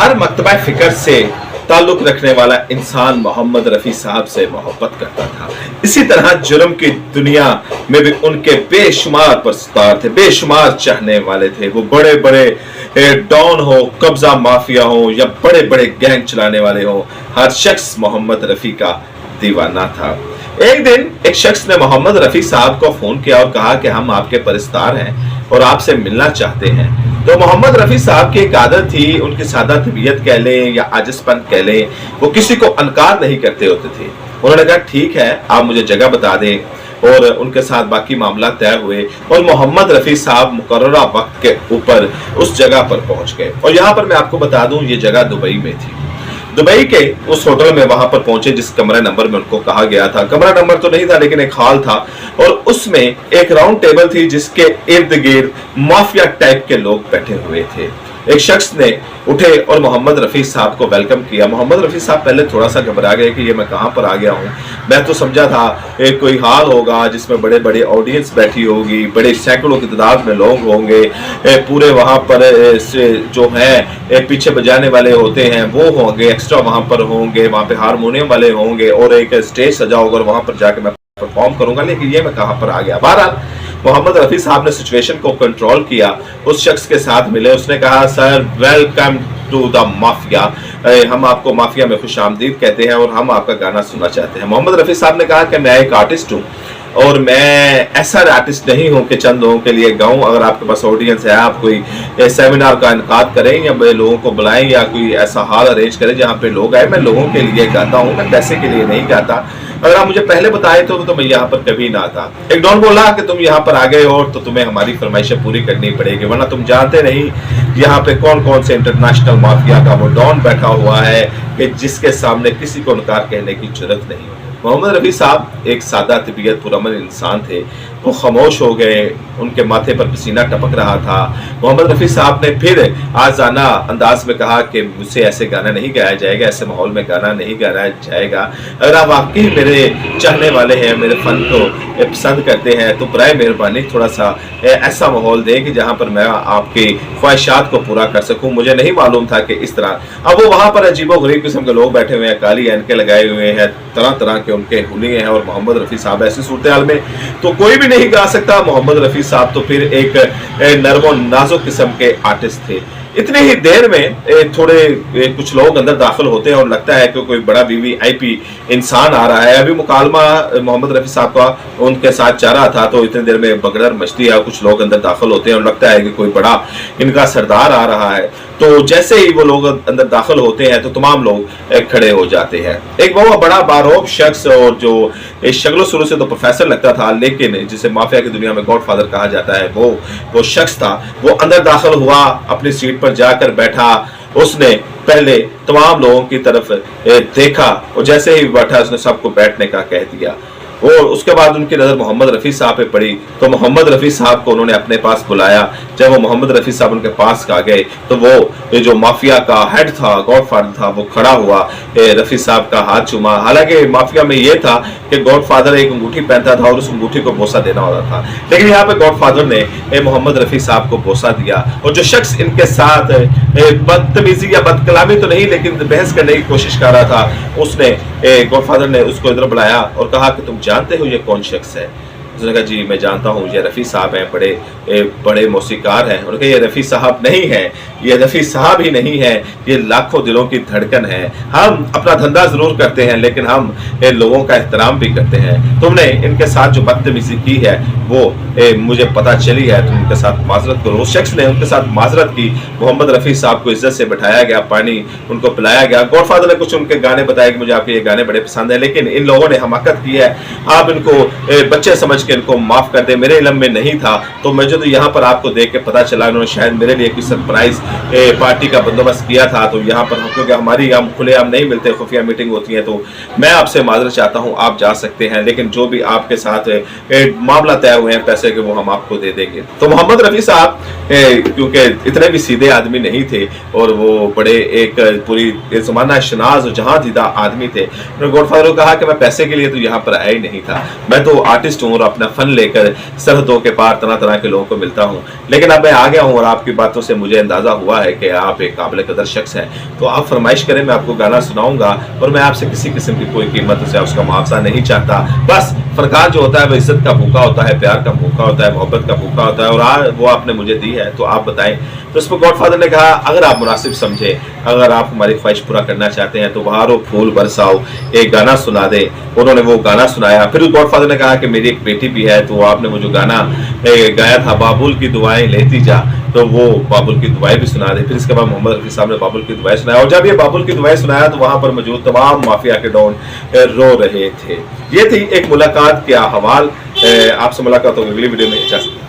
हर मकतबा फिक्र से ताल्लुक रखने वाला इंसान मोहम्मद रफ़ी साहब से मोहब्बत करता था। इसी तरह जुर्म की दुनिया में भी उनके बेशुमार परस्तार थे, बेशुमार चाहने वाले थे। वो बड़े बड़े डॉन हो, कब्जा माफिया हो या बड़े बड़े गैंग चलाने वाले हो, हर शख्स मोहम्मद रफ़ी का दीवाना था। एक दिन एक शख्स ने मोहम्मद रफ़ी साहब को फोन किया और कहा कि हम आपके परस्तार हैं और आपसे मिलना चाहते हैं। तो मोहम्मद रफ़ी साहब की एक आदत थी, उनकी सादा तबीयत कह लें या आजिज़पन कह लें, वो किसी को अनकार नहीं करते होते थे। उन्होंने कहा ठीक है, आप मुझे जगह बता दें और उनके साथ बाकी मामला तय हुए और मोहम्मद रफ़ी साहब मुकर्ररा वक्त के ऊपर उस जगह पर पहुंच गए। और यहाँ पर मैं आपको बता दूं, ये जगह दुबई में थी। दुबई के उस होटल में वहां पर पहुंचे जिस कमरा नंबर में उनको कहा गया था। कमरा नंबर तो नहीं था लेकिन एक हॉल था और उसमें एक राउंड टेबल थी जिसके इर्द गिर्द माफिया टाइप के लोग बैठे हुए थे। एक शख्स ने उठे और मोहम्मद रफ़ी साहब को वेलकम किया। मोहम्मद रफ़ी साहब पहले थोड़ा सा घबरा गए कि ये मैं कहाँ पर आ गया हूँ। मैं तो समझा था कोई हाल होगा जिसमें बड़े बड़े ऑडियंस बैठी होगी, बड़े सैकड़ों की तादाद में लोग होंगे, पूरे वहाँ पर जो है पीछे बजाने वाले होते हैं वो होंगे, एक्स्ट्रा वहाँ पर होंगे, वहाँ पे हारमोनियम वाले होंगे और एक स्टेज सजा होगा और वहाँ पर जाके मैं परफॉर्म करूंगा। लेकिन ये मैं कहाँ पर आ गया। बहरहाल मोहम्मद रफ़ी साहब ने सिचुएशन को कंट्रोल किया, उस शख्स के साथ मिले। उसने कहा sir welcome to the mafia, हम आपको माफिया में खुश आमदीद कहते हैं और हम आपका गाना सुनना चाहते हैं। मोहम्मद रफ़ी साहब ने कहा कि मैं एक आर्टिस्ट हूँ और मैं ऐसा आर्टिस्ट नहीं हूँ कि चंद लोगों के लिए गाऊं। अगर आपके पास ऑडियंस है, आप कोई सेमिनार का इनकाद करें या लोगों को बुलाएं या कोई ऐसा हॉल अरेंज करें जहाँ पे लोग आए। मैं लोगों के लिए गाता हूँ, मैं पैसे के लिए नहीं गाता। अगर आप मुझे पहले बताए तो मैं यहाँ पर कभी ना आता। एक डॉन बोला कि तुम यहाँ पर आ गए हो तो तुम्हें हमारी फरमाइशें पूरी करनी पड़ेगी, वरना तुम जानते नहीं यहाँ पे कौन कौन से इंटरनेशनल माफिया का वो डॉन बैठा हुआ है कि जिसके सामने किसी को इनकार कहने की जरूरत नहीं। मोहम्मद रफ़ी साहब एक सादा तबीयत पुरअमन इंसान थे, वो खामोश हो गए, उनके माथे पर पसीना टपक रहा था। मोहम्मद रफ़ी साहब ने फिर आज़ाना अंदाज में कहा कि मुझसे ऐसे गाना नहीं गाया जाएगा, ऐसे माहौल में गाना नहीं गाया जाएगा। अगर आप वाकई मेरे चाहने वाले हैं, मेरे फ़न को पसंद करते हैं तो बराए मेहरबानी थोड़ा सा ऐसा माहौल दें कि जहाँ पर मैं आपकी ख्वाहिशात को पूरा कर सकूँ। मुझे नहीं मालूम था कि इस तरह। अब वो वहाँ पर अजीबोगरीब किस्म के लोग बैठे हुए हैं, काली ऐनकें लगाए हुए हैं, तरह तरह के उनके हुलिये हैं और मोहम्मद रफ़ी साहब ऐसी सूरत हाल में तो कोई भी नहीं गा सकता। मोहम्मद रफ़ी साहब तो फिर एक नरम और नाजुक किस्म के आर्टिस्ट थे। इतनी ही देर में थोड़े कुछ लोग अंदर दाखिल होते हैं और लगता है कि कोई बड़ा वीवीआईपी इंसान आ रहा है। अभी मुकालमा मोहम्मद रफ़ी साहब का उनके साथ जा रहा था तो इतनी देर में बगड़र मचती है, कुछ लोग अंदर दाखिल होते हैं और लगता है कि कोई बड़ा इनका सरदार आ रहा है। तो जैसे ही वो लोग अंदर दाखिल होते हैं तो तमाम लोग खड़े हो जाते हैं। एक बहुत बड़ा बारोब शख्स और जो शक्लो शुरू से तो प्रोफेसर लगता था लेकिन जिसे माफिया की दुनिया में गॉडफादर कहा जाता है, वो शख्स था। वो अंदर दाखिल हुआ, अपनी सीट पर जाकर बैठा। उसने पहले तमाम लोगों की तरफ देखा और जैसे ही बैठा उसने सबको बैठने का कह दिया और उसके बाद उनकी नज़र मोहम्मद रफ़ी साहब पे पड़ी तो मोहम्मद रफ़ी साहब को उन्होंने अपने पास बुलाया। जब वो मोहम्मद रफ़ी साहब उनके पास आ गए तो वो जो माफिया का हेड था, गॉडफादर था, वो खड़ा हुआ, रफ़ी साहब का हाथ चूमा। हालांकि माफिया में ये था कि गॉडफादर एक अंगूठी पहनता था और उस अंगूठी को बोसा देना होता था, लेकिन यहाँ पे गॉडफादर ने मोहम्मद रफ़ी साहब को बोसा दिया। और जो शख्स इनके साथ बदतमीजी या बदकलामी तो नहीं लेकिन बहस करने की कोशिश कर रहा था, उसने गॉडफादर ने उसको इधर बुलाया और कहा कि तुम जानते हो ये कौन शख्स है? उसने कहा जी मैं जानता हूँ, ये रफ़ी साहब हैं, बड़े मौसीकार हैं। उन्होंने कहा ये रफ़ी साहब नहीं है, ये रफ़ी साहब ही नहीं है, ये लाखों दिलों की धड़कन है। हम अपना धंधा ज़रूर करते हैं लेकिन हम लोगों का एहतराम भी करते हैं। तुमने इनके साथ जो बदतमीज़ी की है वो मुझे पता चली है, तुम उनके साथ माजरत करो। उस शख्स ने उनके साथ माजरत की। मोहम्मद रफ़ी साहब को इज्जत से बैठाया गया, पानी उनको पिलाया गया। गॉडफादर ने कुछ उनके गाने बताए कि मुझे आपके ये गाने बड़े पसंद है, लेकिन इन लोगों ने हमाकत की है, आप इनको बच्चे समझ के इनको माफ कर दे। मेरे इल्म में नहीं था तो मुझे तो यहाँ पर आपको देख के पता चला उन्होंने शायद मेरे लिए कोई सरप्राइज पार्टी का बंदोबस्त किया था। तो यहाँ पर क्योंकि हमारी हम खुलेआम नहीं मिलते, खुफिया मीटिंग होती है, तो मैं आपसे माजरत चाहता हूँ, आप जा सकते हैं, लेकिन जो भी आपके साथ मामला तय हुए हैं पैसे के वो हम आपको दे देंगे। तो मोहम्मद रफ़ी साहब क्योंकि इतने भी सीधे आदमी नहीं थे और वो बड़े एक पूरी ज़माना शनाज और जहां दीदा आदमी थे। गॉडफादर को कहा कि मैं पैसे के लिए तो यहाँ पर आया ही नहीं था, मैं तो आर्टिस्ट हूँ और अपना फन लेकर सरहदों के पार तरह तरह के लोगों को मिलता हूँ, लेकिन अब मैं आ गया हूँ और आपकी बातों से मुझे अंदाजा ہوا ہے کہ آپ ایک قابل قدر شخص ہیں تو آپ فرمائش کریں، میں آپ کو گانا سناؤں گا، اور میں آپ سے کسی قسم کی کوئی قیمت سے اس کا معاوضہ نہیں چاہتا. بس فرقان جو ہوتا ہے وہ عزت کا بھوکا ہوتا ہے، پیار کا بھوکا ہوتا ہے، محبت کا بھوکا ہوتا ہے، اور آج وہ آپ نے مجھے دی ہے تو آپ بتائیں. تو اس پر گاڈ فادر نے کہا اگر آپ مناسب سمجھیں، اگر آپ ہماری خواہش پورا کرنا چاہتے ہیں تو بہارو پھول برساؤ، ایک گانا سنا دے. انہوں نے وہ گانا سنایا. پھر گاڈ فادر نے کہا کہ میری ایک بیٹی بھی ہے، تو آپ نے وہ جو گانا گایا تھا بابل کی دعائیں لیتی جا، تو وہ بابل کی دعائیں بھی سنا دے. پھر اس کے بعد محمد رفیع صاحب نے بابل کی دعائیں سنایا، اور جب یہ بابل کی دعائیں سنایا تو وہاں پر موجود تمام مافیا کے ڈون رو رہے تھے. یہ تھی ایک ملاقات کے احوال. آپ سے ملاقات ہوگی اگلی ویڈیو میں. اجازت.